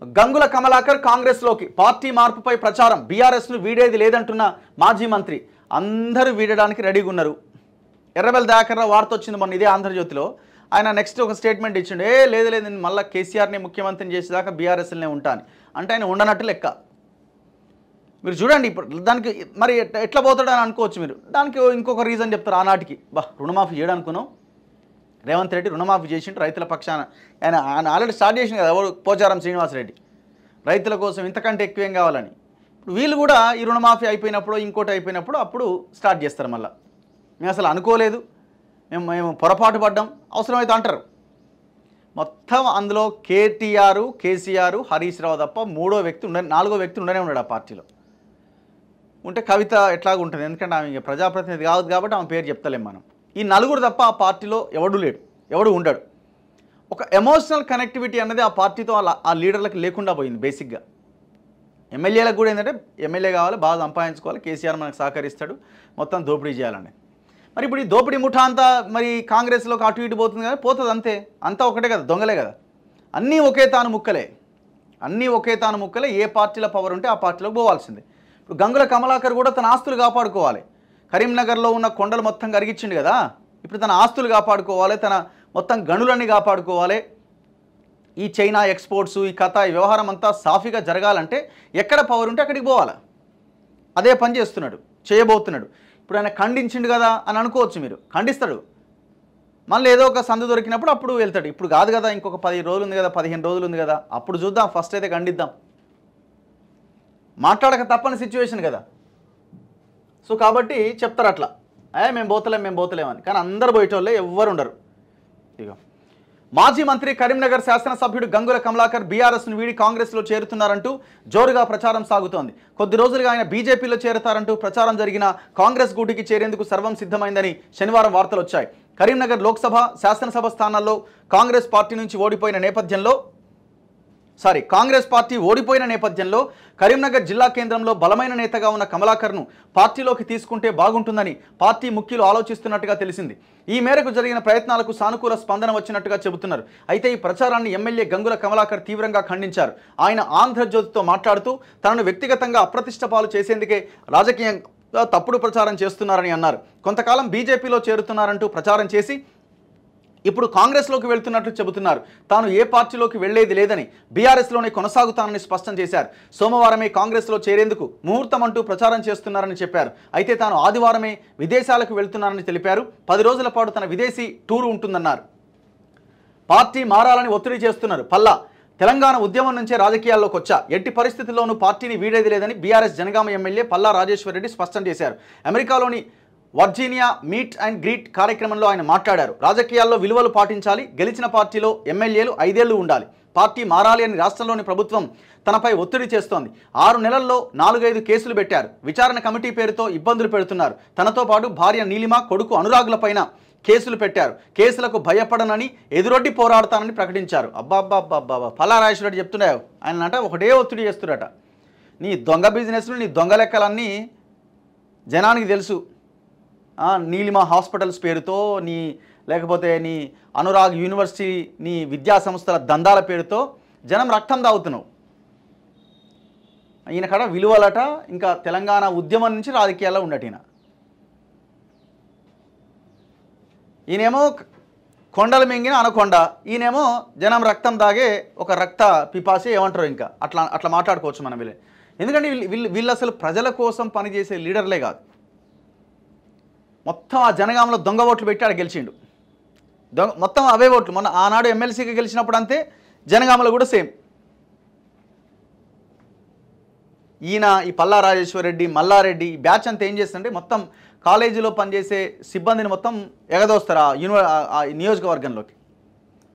గంగుల కమలాకర్ కాంగ్రెస్లోకి పార్టీ మార్పుపై ప్రచారం బీఆర్ఎస్ను వీడేది లేదంటున్న మాజీ మంత్రి అందరూ వీడడానికి రెడీగా ఉన్నారు. ఎర్రబెల్ దయాకర్రావు వార్త వచ్చింది మొన్న ఇదే ఆంధ్రజ్యోతిలో. ఆయన నెక్స్ట్ ఒక స్టేట్మెంట్ ఇచ్చిండు, లేదు నేను మళ్ళీ కేసీఆర్ని ముఖ్యమంత్రిని చేసేదాకా బీఆర్ఎస్లోనే ఉంటాను అంటే ఆయన ఉండనట్టు లెక్క. మీరు చూడండి ఇప్పుడు దానికి మరి ఎట్లా పోతాడని అనుకోవచ్చు మీరు. దానికి ఇంకొక రీజన్ చెప్తారు. ఆనాటికి రుణమాఫీ చేయడనుకున్నాం, రేవంత్ రెడ్డి రుణమాఫీ చేసిండు రైతుల పక్షాన. ఆయన ఆల్రెడీ స్టార్ట్ చేసిండు కదా, ఎవరు పోచారం శ్రీనివాసరెడ్డి, రైతుల కోసం ఇంతకంటే ఎక్కువేం కావాలని. ఇప్పుడు వీళ్ళు కూడా ఈ రుణమాఫీ అయిపోయినప్పుడు ఇంకోటి అయిపోయినప్పుడు అప్పుడు స్టార్ట్ చేస్తారు. మళ్ళీ మేము అసలు అనుకోలేదు, మేము పొరపాటు పడ్డాం అవసరమైతే అంటారు. మొత్తం అందులో కేటీఆర్, కేసీఆర్, హరీష్ రావు తప్ప నాలుగో వ్యక్తి ఉండనే ఉన్నాడు ఆ పార్టీలో. ఉంటే కవిత ఎట్లాగా ఉంటుంది, ఎందుకంటే ఆమె ప్రజాప్రతినిధి కాదు కాబట్టి ఆమె పేరు చెప్తలేం మనం. ఈ నలుగురు తప్ప ఆ పార్టీలో ఎవడు లేడు, ఎవడు ఉండడు. ఒక ఎమోషనల్ కనెక్టివిటీ అన్నది ఆ పార్టీతో ఆ లీడర్లకు లేకుండా పోయింది. బేసిక్గా ఎమ్మెల్యేలకు కూడా ఏంటంటే ఎమ్మెల్యే కావాలి, బాగా సంపాదించుకోవాలి, కేసీఆర్ మనకు సహకరిస్తాడు, మొత్తం దోపిడీ చేయాలని. మరి ఇప్పుడు ఈ దోపిడీ ముఠా అంతా మరి కాంగ్రెస్లోకి అటు ఇటు పోతుంది కదా, పోతుంది అంతే. అంతా ఒకటే కదా, దొంగలే కదా, అన్నీ ఒకే తాను ముక్కలే. ఏ పార్టీల పవర్ ఉంటే ఆ పార్టీలోకి పోవాల్సిందే. ఇప్పుడు గంగుల కమలాకర్ కూడా తన ఆస్తులు కాపాడుకోవాలి. కరీంనగర్లో ఉన్న కొండలు మొత్తం కరిగించిండు కదా, ఇప్పుడు తన ఆస్తులు కాపాడుకోవాలి, తన మొత్తం గనులన్నీ కాపాడుకోవాలి. ఈ చైనా ఎక్స్పోర్ట్స్, ఈ కథ, ఈ వ్యవహారం అంతా సాఫీగా జరగాలంటే ఎక్కడ పవర్ ఉంటే అక్కడికి పోవాలి. అదే పని చేయబోతున్నాడు. ఇప్పుడు ఆయన ఖండించిండు కదా అని అనుకోవచ్చు మీరు, ఖండిస్తాడు. మళ్ళీ ఏదో ఒక సందు దొరికినప్పుడు అప్పుడు వెళ్తాడు. ఇప్పుడు కాదు కదా, ఇంకొక 10 రోజులు ఉంది కదా, 15 రోజులు ఉంది కదా, అప్పుడు చూద్దాం. ఫస్ట్ అయితే ఖండిద్దాం. మాట్లాడక తప్పని సిచ్యువేషన్ కదా. సో కాబట్టి చెప్తారు అట్లా, మేము పోతలేమని. కానీ అందరు పోయేటోళ్ళే, ఎవ్వరు ఉండరు. ఇక మాజీ మంత్రి కరీంనగర్ శాసనసభ్యుడు గంగుల కమలాకర్ బీఆర్ఎస్ను వీడి కాంగ్రెస్లో చేరుతున్నారంటూ జోరుగా ప్రచారం సాగుతోంది. కొద్ది రోజులుగా ఆయన బీజేపీలో చేరతారంటూ ప్రచారం జరిగిన కాంగ్రెస్ గూటికి చేరేందుకు సర్వం సిద్ధమైందని శనివారం వార్తలు వచ్చాయి. కరీంనగర్ లోక్సభ, శాసనసభ స్థానాల్లో కాంగ్రెస్ పార్టీ ఓడిపోయిన నేపథ్యంలో కరీంనగర్ జిల్లా కేంద్రంలో బలమైన నేతగా ఉన్న కమలాకర్ను పార్టీలోకి తీసుకుంటే బాగుంటుందని పార్టీ ముఖ్యులు ఆలోచిస్తున్నట్టుగా తెలిసింది. ఈ మేరకు జరిగిన ప్రయత్నాలకు సానుకూల స్పందన వచ్చినట్టుగా చెబుతున్నారు. అయితే ఈ ప్రచారాన్ని ఎమ్మెల్యే గంగుల కమలాకర్ తీవ్రంగా ఖండించారు. ఆయన ఆంధ్రజ్యోతితో మాట్లాడుతూ తనను వ్యక్తిగతంగా అప్రతిష్ట పాలు చేసేందుకే రాజకీయంగా తప్పుడు ప్రచారం చేస్తున్నారని అన్నారు. కొంతకాలం బీజేపీలో చేరుతున్నారంటూ ప్రచారం చేసి ఇప్పుడు కాంగ్రెస్లోకి వెళ్తున్నట్లు చెబుతున్నారు. తాను ఏ పార్టీలోకి వెళ్లేది లేదని, బీఆర్ఎస్లోనే కొనసాగుతానని స్పష్టం చేశారు. సోమవారమే కాంగ్రెస్లో చేరేందుకు ముహూర్తం అంటూ ప్రచారం చేస్తున్నారని చెప్పారు. అయితే తాను ఆదివారమే విదేశాలకు వెళ్తున్నానని తెలిపారు. 10 రోజుల పాటు తన విదేశీ టూరు ఉంటుందన్నారు. పార్టీ మారాలని ఒత్తిడి చేస్తున్నారు పల్లా. తెలంగాణ ఉద్యమం నుంచే రాజకీయాల్లోకి వచ్చా, ఎట్టి పరిస్థితుల్లోనూ పార్టీని వీడేది లేదని బీఆర్ఎస్ జనగామ ఎమ్మెల్యే పల్లా రాజేశ్వరరెడ్డి స్పష్టం చేశారు. అమెరికాలోని వర్జీనియా మీట్ అండ్ గ్రీట్ కార్యక్రమంలో ఆయన మాట్లాడారు. రాజకీయాల్లో విలువలు పాటించాలి, గెలిచిన పార్టీలో ఎమ్మెల్యేలు 5 ఏళ్లు ఉండాలి, పార్టీ మారాలి అని రాష్ట్రంలోని ప్రభుత్వం తనపై ఒత్తిడి చేస్తోంది. 6 నెలల్లో 4-5 కేసులు పెట్టారు. విచారణ కమిటీ పేరుతో ఇబ్బందులు పెడుతున్నారు. తనతో పాటు భార్య నీలిమ, కొడుకు అనురాగులపైన కేసులు పెట్టారు. కేసులకు భయపడనని, ఎదురొడ్డి పోరాడతానని ప్రకటించారు. అబ్బాబ్బాబ్బాబ్బా, పల్లా రాజేశ్వరరెడ్డి చెప్తున్నావు. ఆయన అంటే ఒకటే ఒత్తిడి చేస్తున్నట. నీ దొంగ బిజినెస్లు, నీ దొంగ లెక్కలన్నీ జనానికి తెలుసు. నీలిమ హాస్పిటల్స్ పేరుతో, లేకపోతే నీ అనురాగ్ యూనివర్సిటీ, నీ విద్యా సంస్థల దందాల పేరుతో జనం రక్తం తాగుతున్నావు. ఈయన కాడ విలువలట, ఇంకా తెలంగాణ ఉద్యమం నుంచి రాజకీయాల్లో ఉండట. ఈయనేమో కొండలు మింగిన అనకొండ, ఈయనేమో జనం రక్తం తాగే ఒక రక్త పిపాసి, ఏమంటారు ఇంకా అట్లా మాట్లాడుకోవచ్చు మనం వీళ్ళే. ఎందుకంటే వీళ్ళు అసలు ప్రజల కోసం పనిచేసే లీడర్లే కాదు. మొత్తం ఆ జనగామలో దొంగ ఓట్లు పెట్టి ఆడ గెలిచిండు. మొత్తం అవే ఓట్లు. మొన్న ఆనాడు ఎమ్మెల్సీకి గెలిచినప్పుడు అంతే, జనగామలో కూడా సేమ్. ఈయన ఈ పల్లా రాజేశ్వరరెడ్డి, మల్లారెడ్డి బ్యాచ్ అంతా ఏం చేస్తుంటే మొత్తం కాలేజీలో పనిచేసే సిబ్బందిని మొత్తం ఎగదోస్తారు ఆ నియోజకవర్గంలోకి.